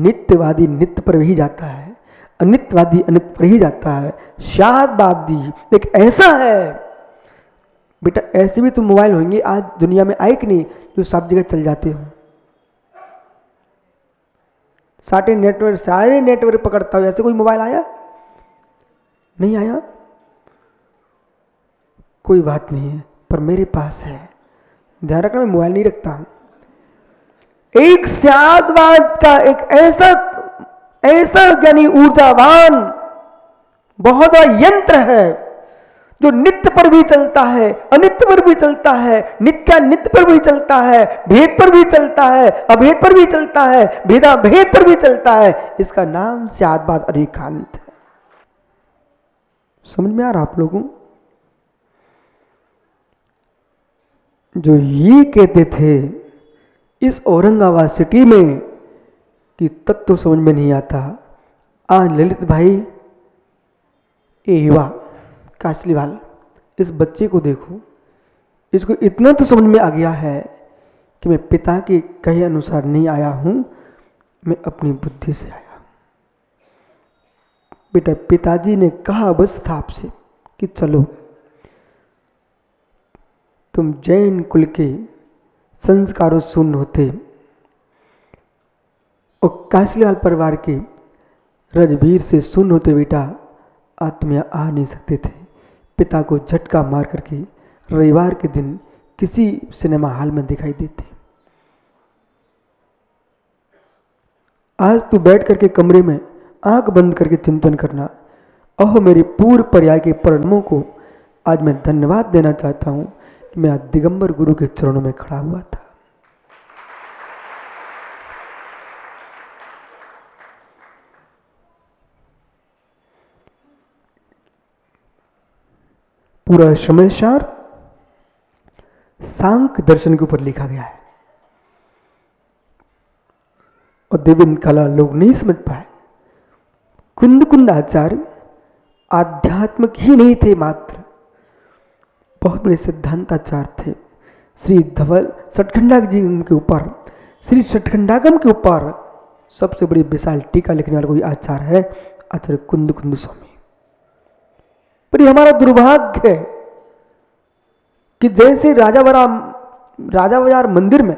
नित्यवादी नित्य पर ही जाता है, अनित्यवादी अनित्य पर ही जाता है। शादवादी एक ऐसा है बेटा, ऐसे भी तो मोबाइल होंगे आज दुनिया में, आए कि नहीं, जो सब जगह चल जाते हो। सारे नेटवर्क पकड़ता हो, ऐसे कोई मोबाइल आया नहीं आया? कोई बात नहीं है, पर मेरे पास है। ध्यान रखना, मैं मोबाइल नहीं रखता हूं। एक शादवाद का एक ऐसा यानी ऊर्जावान बहुत बड़ा यंत्र है जो नित्य पर भी चलता है, अनित्य पर भी चलता है, नित्य पर भी चलता है, भेद पर भी चलता है, अभेद पर भी चलता है, भेदा भेद पर भी चलता है। इसका नाम शादवाद अनेकांत है। समझ में आ रहा आप लोगों? जो ये कहते थे इस औरंगाबाद सिटी में कि तत्व समझ में नहीं आता, आज ललित भाई ए युवा कासलीवाल, इस बच्चे को देखो, इसको इतना तो समझ में आ गया है कि मैं पिता के कहे अनुसार नहीं आया हूं, मैं अपनी बुद्धि से आया। बेटा पिताजी ने कहा बस था आपसे कि चलो तुम जैन कुल के संस्कारों शून्य होते और कासलीवाल परिवार के रजवीर से शून्य होते बेटा, आत्मिया आ नहीं सकते थे। पिता को झटका मार करके रविवार के दिन किसी सिनेमा हॉल में दिखाई देते। आज तू बैठ करके कमरे में आंख बंद करके चिंतन करना, ओह मेरे पूर्व पर्याय के परिणामों को आज मैं धन्यवाद देना चाहता हूं कि मैं आज दिगंबर गुरु के चरणों में खड़ा हुआ था। पूरा समय सार सांख्य दर्शन के ऊपर लिखा गया है और देवेंद्र कला लोग नहीं समझ पाए। कुंद आचार्य आध्यात्मिक ही नहीं थे मात्र, बहुत बड़े सिद्धांताचार्य थे। श्री धवल सटखंडा जी के ऊपर, श्री सटखंडागम के ऊपर सबसे बड़ी विशाल टीका लिखने वाला कोई आचार्य है आचार्य कुंद स्वामी। पर हमारा दुर्भाग्य है कि जैसे राजा बाजार मंदिर में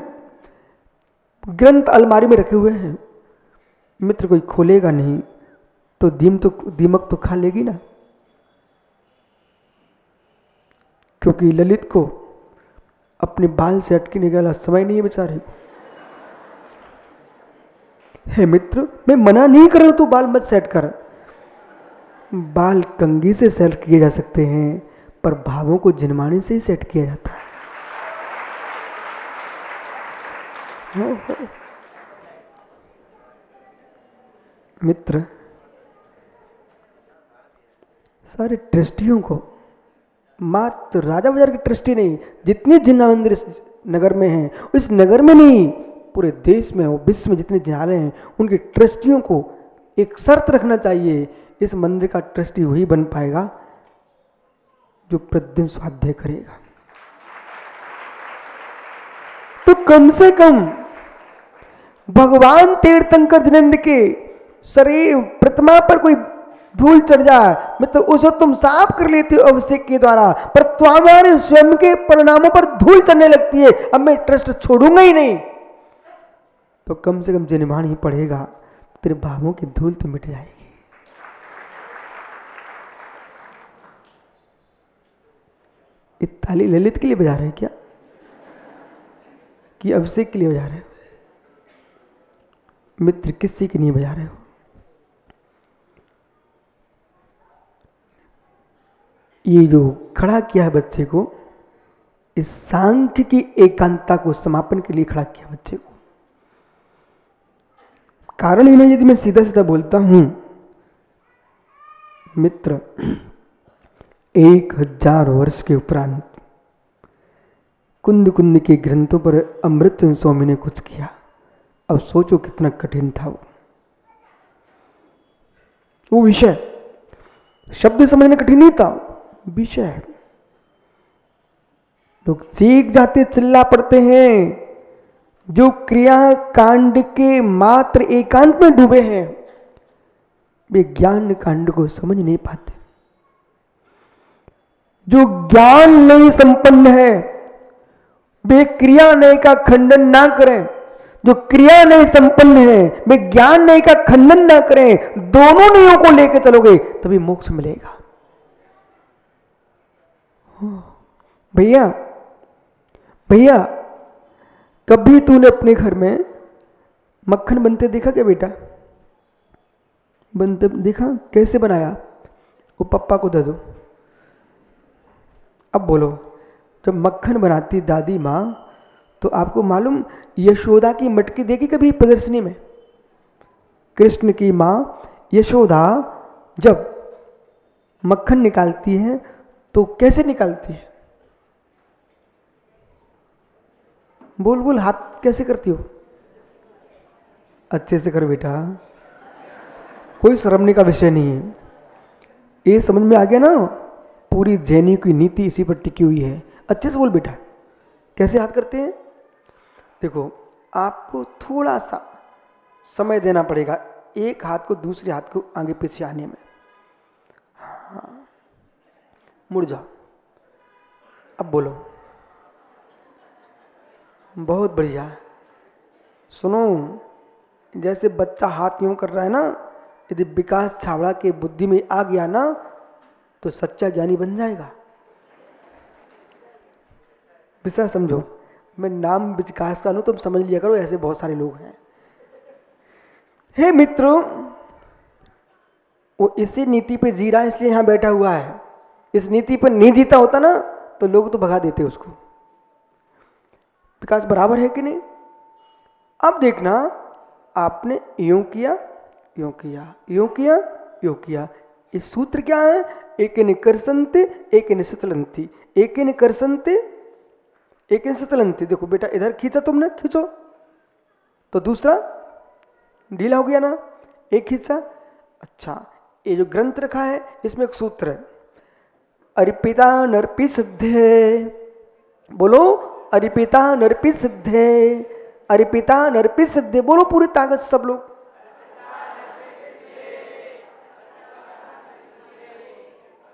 ग्रंथ अलमारी में रखे हुए हैं, मित्र कोई खोलेगा नहीं तो दीमक तो खा लेगी ना, क्योंकि ललित को अपने बाल से अटके निकाला समय नहीं है बेचारे। हे मित्र, मैं मना नहीं कर रहा हूं तू बाल मत सेट कर, बाल कंघी से सेट किए जा सकते हैं पर भावों को जिनमाने से ही सेट किया जाता है। मित्र, सारे ट्रस्टियों को, मात्र राजा बाजार की ट्रस्टी नहीं, जितने जिन्ना मंदिर नगर में हैं, इस नगर में नहीं पूरे देश में और विश्व में जितने जिनालय हैं, उनके ट्रस्टियों को एक शर्त रखना चाहिए, इस मंदिर का ट्रस्टी वही बन पाएगा जो प्रतिदिन स्वाध्याय करेगा। तो कम से कम भगवान तीर्थंकर जिनेंद्र के शरीर प्रतिमा पर कोई धूल चढ़ जाए, मतलब उसे तुम साफ कर लेते हो अभिषेक के द्वारा, पर तुम्हारे स्वयं के परिणामों पर धूल चढ़ने लगती है, अब मैं ट्रस्ट छोड़ूंगा ही नहीं, तो कम से कम जिनमान ही पड़ेगा, तेरे भावों की धूल तो मिट जाएगी। ताली ललित के लिए बजा रहे हैं क्या कि अभिषेक के लिए बजा रहे हो? मित्र किसी के नहीं बजा रहे हो। ये जो खड़ा किया है बच्चे को, इस सांख्य की एकांतता को समापन के लिए खड़ा किया बच्चे को। कारण इन्हें यदि मैं सीधा सीधा बोलता हूं मित्र, 1000 वर्ष के उपरांत कुंद के ग्रंथों पर अमृतचंद स्वामी ने कुछ किया। अब सोचो कितना कठिन था वो विषय। शब्द समझना कठिन नहीं था, विषय। लोग सीख जाते, चिल्ला पड़ते हैं, जो क्रिया कांड के मात्र एकांत में डूबे हैं, वे ज्ञान कांड को समझ नहीं पाते। जो ज्ञान नहीं संपन्न है, वे क्रिया नय का खंडन ना करें। जो क्रिया नहीं संपन्न है, वे ज्ञान नय का खंडन ना करें। दोनों नयों को लेकर चलोगे तभी मोक्ष मिलेगा। भैया भैया, कभी तूने अपने घर में मक्खन बनते देखा क्या बेटा? बनते देखा? कैसे बनाया? वो पप्पा को दे दो। अब बोलो, जब मक्खन बनाती दादी माँ, तो आपको मालूम यशोदा की मटकी देखी कभी प्रदर्शनी में? कृष्ण की माँ यशोदा जब मक्खन निकालती है तो कैसे निकालती है? बोल बोल, हाथ कैसे करती हो? अच्छे से कर बेटा, कोई शर्मने का विषय नहीं है। ये समझ में आ गया ना? पूरी जैनी की नीति इसी पर टिकी हुई है। अच्छे से बोल बेटा, कैसे हाथ करते हैं? देखो, आपको थोड़ा सा समय देना पड़ेगा, एक हाथ को दूसरे हाथ को आगे पीछे आने में। हाँ, मुड़ जाओ। अब बोलो। बहुत बढ़िया। सुनो, जैसे बच्चा हाथ यूं कर रहा है ना, यदि विकास छावड़ा के बुद्धि में आ गया ना, तो सच्चा ज्ञानी बन जाएगा। विषय समझो, मैं नाम विकास का लूं, तुम समझ लिया करो, ऐसे बहुत सारे लोग हैं। हे मित्रों, वो इसी नीति पे जी रहा है, इसलिए यहां बैठा हुआ है। इस नीति पर नहीं जीता होता ना, तो लोग तो भगा देते उसको। विकास बराबर है कि नहीं? अब देखना, आपने यूं किया, यूं किया, यूं किया, यूं किया। इस सूत्र क्या है? एक निकर्षन्ते एक निशतलन्ति, एक निकर्षन्ते एक निशतलन्ति। देखो बेटा, इधर खींचा तुमने, खींचो तो दूसरा ढीला हो गया ना, एक खींचा। अच्छा, ये जो ग्रंथ रखा है इसमें एक सूत्र है, अर्पिता नर्पि सिद्धे। बोलो, अर्पिता नर्पि सिद्धे, अर्पिता नर्पि सिद्धे। बोलो पूरी ताकत सब लोग।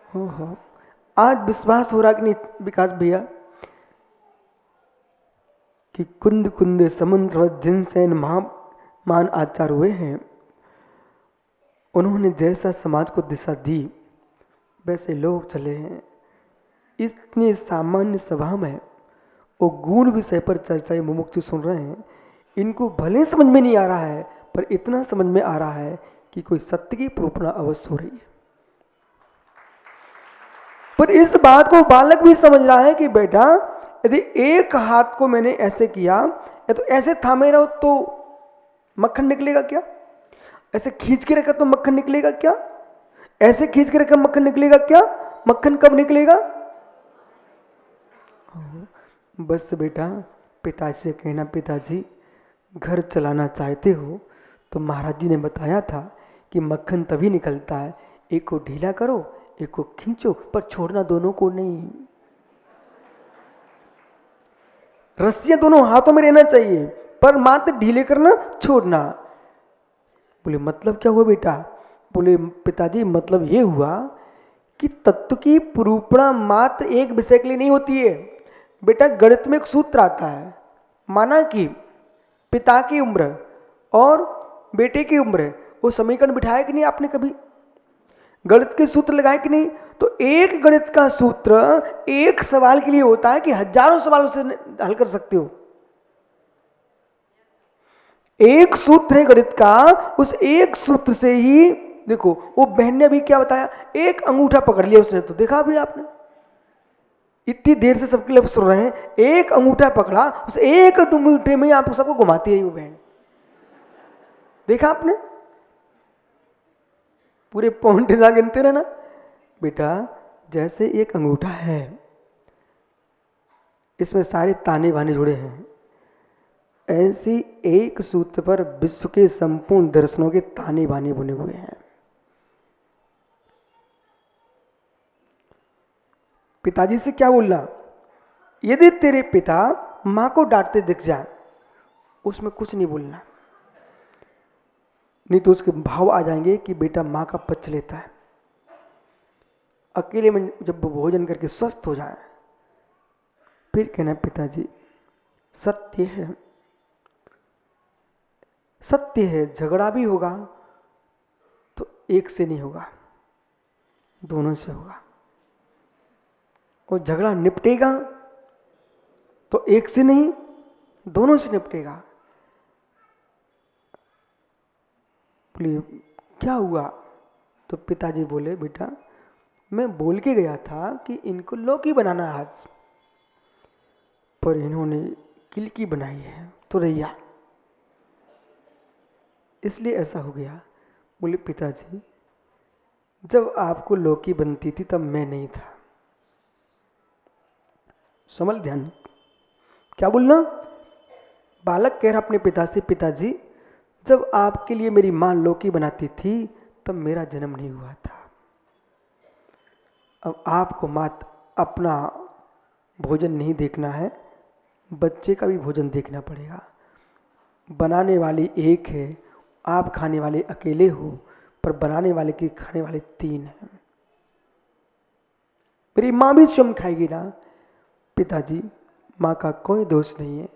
हो, आज विश्वास हो रहा कि नहीं विकास भैया, कि कुंद कुंद समुद्र जिनसे महान आचार्य हुए हैं, उन्होंने जैसा समाज को दिशा दी, वैसे लोग चले हैं। इतनी सामान्य सभा में वो गूढ़ विषय पर चर्चाएं मुमुक्षु सुन रहे हैं। इनको भले समझ में नहीं आ रहा है, पर इतना समझ में आ रहा है कि कोई सत्य की प्रोपणा अवश्य हो रही है। पर इस बात को बालक भी समझ रहा है कि बेटा, यदि एक हाथ को मैंने ऐसे किया या तो ऐसे थामे रहो तो मक्खन निकलेगा क्या? ऐसे खींच के रखा तो मक्खन निकलेगा क्या? ऐसे खींच के रखा मक्खन निकलेगा क्या? मक्खन कब निकलेगा? बस बेटा, पिताजी से कहना, पिताजी घर चलाना चाहते हो तो महाराज जी ने बताया था कि मक्खन तभी निकलता है, एक को ढीला करो, एक को खींचो, पर छोड़ना दोनों को नहीं। रस्सियां दोनों हाथों में रहना चाहिए, पर मात्र ढीले करना, छोड़ना। बोले मतलब क्या हुआ बेटा? बोले पिताजी, मतलब ये हुआ कि तत्व की प्रूपणा मात्र एक विषय के लिए नहीं होती है। बेटा, गणित में एक सूत्र आता है, माना कि पिता की उम्र और बेटे की उम्र, वो समीकरण बिठाया कि नहीं आपने कभी? गणित के सूत्र लगाए कि नहीं? तो एक गणित का सूत्र एक सवाल के लिए होता है कि हजारों सवालों से हल कर सकते हो। एक सूत्र है गणित का, उस एक सूत्र से ही देखो, वो बहन ने अभी क्या बताया, एक अंगूठा पकड़ लिया उसने, तो देखा अभी आपने, इतनी देर से सबके लिए सुन रहे हैं, एक अंगूठा पकड़ा, उस एक अंगूठे में आप सबको घुमाती रही वो बहन, देखा आपने? पूरे पॉइंट ना गिनते रहना बेटा। जैसे एक अंगूठा है, इसमें सारे ताने बाने जुड़े हैं, ऐसी एक सूत्र पर विश्व के संपूर्ण दर्शनों के ताने बाने बुने हुए हैं। पिताजी से क्या बोलना? यदि तेरे पिता मां को डांटते दिख जाए उसमें कुछ नहीं बोलना, नहीं तो उसके भाव आ जाएंगे कि बेटा माँ का पक्ष लेता है। अकेले में जब वो भोजन करके स्वस्थ हो जाए फिर कहना पिताजी सत्य है, सत्य है, झगड़ा भी होगा तो एक से नहीं होगा, दोनों से होगा। और झगड़ा निपटेगा तो एक से नहीं, दोनों से निपटेगा। बोलिए क्या हुआ? तो पिताजी बोले बेटा मैं बोल के गया था कि इनको लौकी बनाना है आज, पर इन्होंने किलकी बनाई है तुरैया, इसलिए ऐसा हो गया। बोले पिताजी जब आपको लौकी बनती थी तब मैं नहीं था। समझ ध्यान, क्या बोलना? बालक कह रहा अपने पिता से पिताजी जब आपके लिए मेरी मां लौकी बनाती थी तब मेरा जन्म नहीं हुआ था। अब आपको मात अपना भोजन नहीं देखना है, बच्चे का भी भोजन देखना पड़ेगा। बनाने वाली एक है, आप खाने वाले अकेले हो, पर बनाने वाले के खाने वाले 3 हैं। मेरी मां भी स्वयं खाएगी ना। पिताजी मां का कोई दोष नहीं है,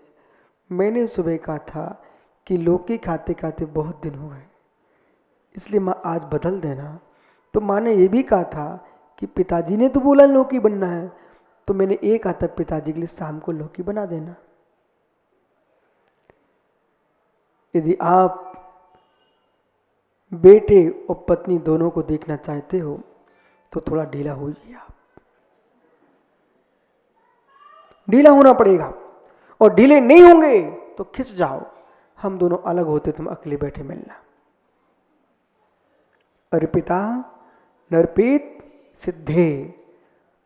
मैंने सुबह कहा था कि लौकी खाते खाते बहुत दिन हो गए, इसलिए मां आज बदल देना। तो मां ने यह भी कहा था कि पिताजी ने तो बोला लौकी बनना है, तो मैंने एक कहा था पिताजी के लिए शाम को लौकी बना देना। यदि आप बेटे और पत्नी दोनों को देखना चाहते हो तो थोड़ा ढीला होइए, आप ढीला होना पड़ेगा। और ढीले नहीं होंगे तो खिंच जाओ, हम दोनों अलग होते तुम अकेले बैठे मिलना। अर्पिता नरपीत सिद्धे।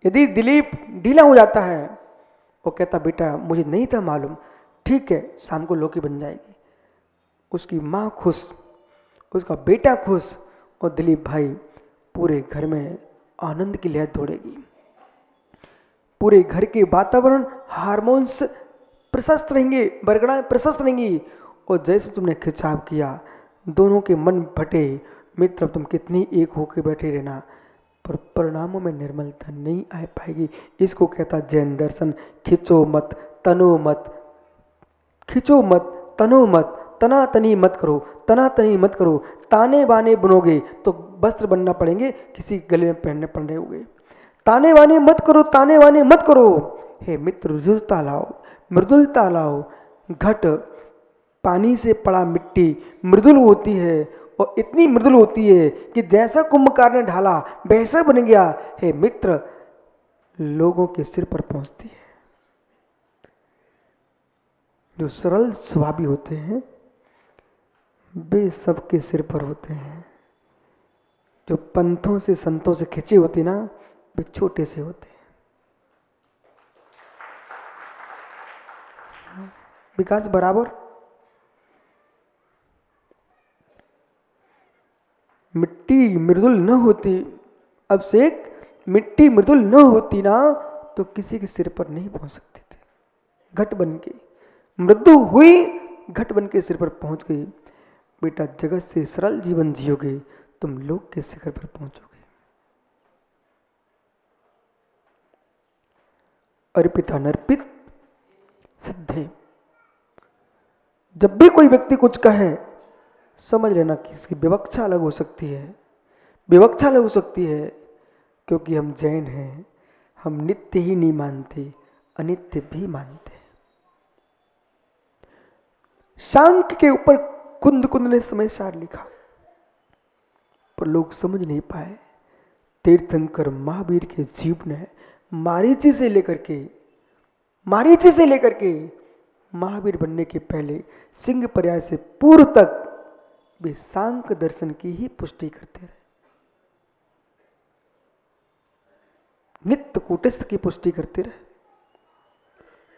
यदि दिलीप ढीला हो जाता है, वो कहता बेटा मुझे नहीं था मालूम, ठीक है शाम को लौकी बन जाएगी, उसकी माँ खुश, उसका बेटा खुश, और दिलीप भाई पूरे घर में आनंद की लहर दौड़ेगी। पूरे घर के वातावरण हार्मोन्स प्रशस्त रहेंगे, बरगड़ाएं प्रशस्त रहेंगी। और जैसे तुमने खिंचाव किया, दोनों के मन फटे, मित्र तुम कितनी एक होकर बैठे रहना, पर परिणामों में निर्मलता नहीं आ पाएगी। इसको कहता जैन दर्शन, खिंचो मत तनो मत, खिंचो मत तनो मत, तना तनी मत करो, तना तनी मत करो। ताने बाने बनोगे तो वस्त्र बनना पड़ेंगे, किसी गले में पहनने पड़ने होंगे। ताने वाने मत करो, ताने वाने मत करो। हे मित्र मृदुलता लाओ, मृदुलता लाओ। घट पानी से पड़ा मिट्टी मृदुल होती है, और इतनी मृदुल होती है कि जैसा कुंभकार ने ढाला वैसा बन गया। हे मित्र लोगों के सिर पर पहुंचती है। जो सरल स्वभावी होते हैं वे सबके सिर पर होते हैं। जो पंथों से संतों से खिंचे होते ना, वे छोटे से होते हैं। विकास बराबर। मिट्टी मृदुल न होती, अब से मिट्टी मृदुल न होती ना तो किसी के सिर पर नहीं पहुंच सकते थे। घट बन के मृदु हुई, घट बन के सिर पर पहुंच गई। बेटा जगत से सरल जीवन जियोगे, तुम लोक के शिखर पर पहुंचोगे। अर्पिता नर्पित सिद्धे। जब भी कोई व्यक्ति कुछ कहे समझ लेना कि इसकी विवक्षा अलग हो सकती है, विवक्षा अलग हो सकती है, क्योंकि हम जैन हैं, हम नित्य ही नहीं मानते, अनित्य भी मानते। सांख्य के ऊपर कुंद कुंद ने समय सार लिखा, पर लोग समझ नहीं पाए। तीर्थंकर महावीर के जीवन ने मारीची से लेकर के महावीर बनने के पहले सिंह पर्याय से पूर्व तक वे सांख्य दर्शन की ही पुष्टि करते रहे, नित्य कूटस्थ की पुष्टि करते रहे।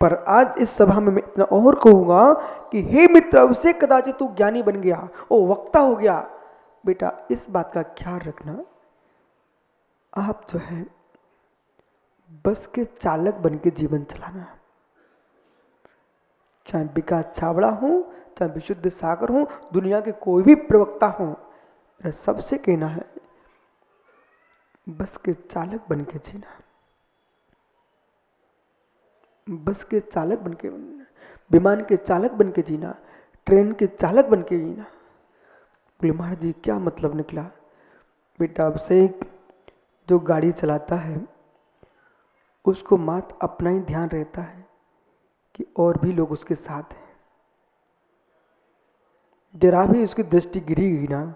पर आज इस सभा में मैं इतना और कहूंगा कि हे मित्र अवश्य कदाचित तू ज्ञानी बन गया, ओ वक्ता हो गया, बेटा इस बात का ख्याल रखना, आप जो है बस के चालक बन के जीवन चलाना। चाहे विकास छाबड़ा हो, चाहे विशुद्ध सागर हो, दुनिया के कोई भी प्रवक्ता हो, मेरा सबसे कहना है बस के चालक बन के जीना, बस के चालक बन के, विमान के चालक बन के जीना, ट्रेन के चालक बन के जीना। बोले महाराज जी क्या मतलब निकला? बेटा अभिषेक जो गाड़ी चलाता है उसको मात्र अपना ही ध्यान रहता है कि और भी लोग उसके साथ हैं। जरा भी उसकी दृष्टि गिरी गई ना,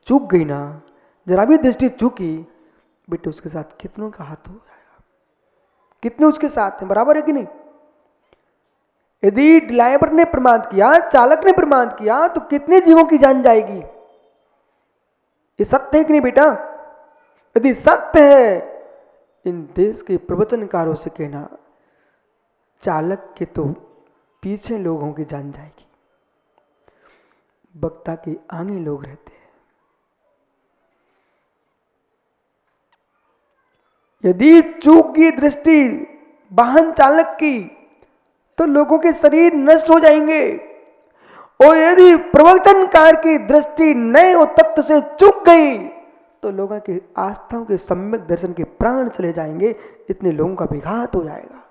चूक गई ना, जरा भी दृष्टि चूकी, बेटे उसके साथ कितनों का हाथ हो जाएगा, कितने उसके साथ हैं, बराबर है कि नहीं? यदि ड्राइवर ने प्रमाद किया, चालक ने प्रमाद किया, तो कितने जीवों की जान जाएगी? ये सत्य है कि नहीं बेटा? यदि सत्य है, इन देश के प्रवचनकारों से कहना चालक के तो पीछे लोगों की जान जाएगी, वक्ता के आगे लोग रहते हैं। यदि चूक की दृष्टि वाहन चालक की तो लोगों के शरीर नष्ट हो जाएंगे, और यदि प्रवचनकार की दृष्टि नए और तत्व से चूक गई तो लोगों की आस्थाओं के सम्यक दर्शन के प्राण चले जाएंगे, इतने लोगों का विघात हो जाएगा।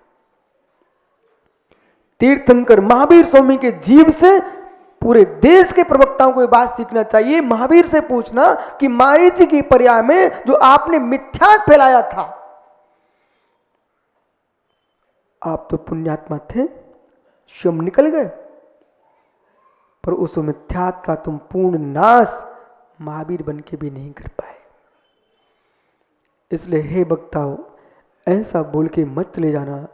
तीर्थंकर महावीर स्वामी के जीव से पूरे देश के प्रवक्ताओं को यह बात सीखना चाहिए। महावीर से पूछना कि मारीची की पर्याय में जो आपने मिथ्या फैलाया था, आप तो पुण्यात्मा थे, स्वयं निकल गए, पर उस मिथ्यात का तुम पूर्ण नाश महावीर बन के भी नहीं कर पाए। इसलिए हे वक्ताओं, ऐसा बोल के मत चले जाना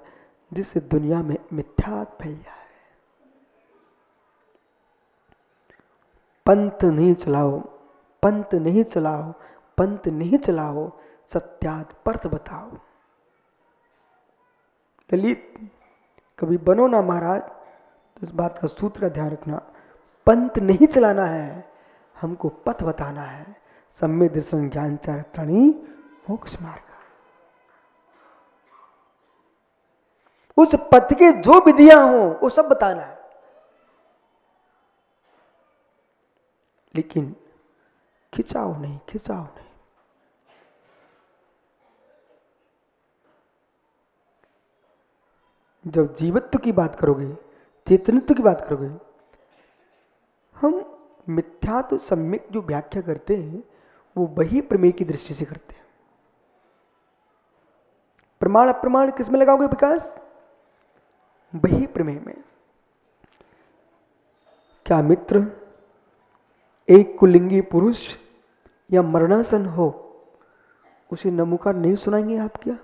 जिससे दुनिया में मिथ्यात फैल जाए। पंथ नहीं चलाओ, पंथ नहीं चलाओ, पंथ नहीं चलाओ, सत्यात पर्थ बताओ। ललित कभी बनो ना महाराज, तो इस बात का सूत्र का ध्यान रखना, पंथ नहीं चलाना है, हमको पथ बताना है। सम्यक दर्शन ज्ञान चारित्राणी मोक्ष मार्ग, उस पथ के जो विधियां हो वो सब बताना है, लेकिन खिंचाओ नहीं, खिंचाओ नहीं। जब जीवत्व की बात करोगे, चेतनत्व की बात करोगे, हम मिथ्यात्व सम्यक जो व्याख्या करते हैं वो वही प्रमेय की दृष्टि से करते हैं। प्रमाण अप्रमाण किसमें लगाओगे विकास? वही प्रमेय में। क्या मित्र एक कुलिंगी पुरुष या मरणासन हो उसे नमूकार नहीं सुनाएंगे आप क्या?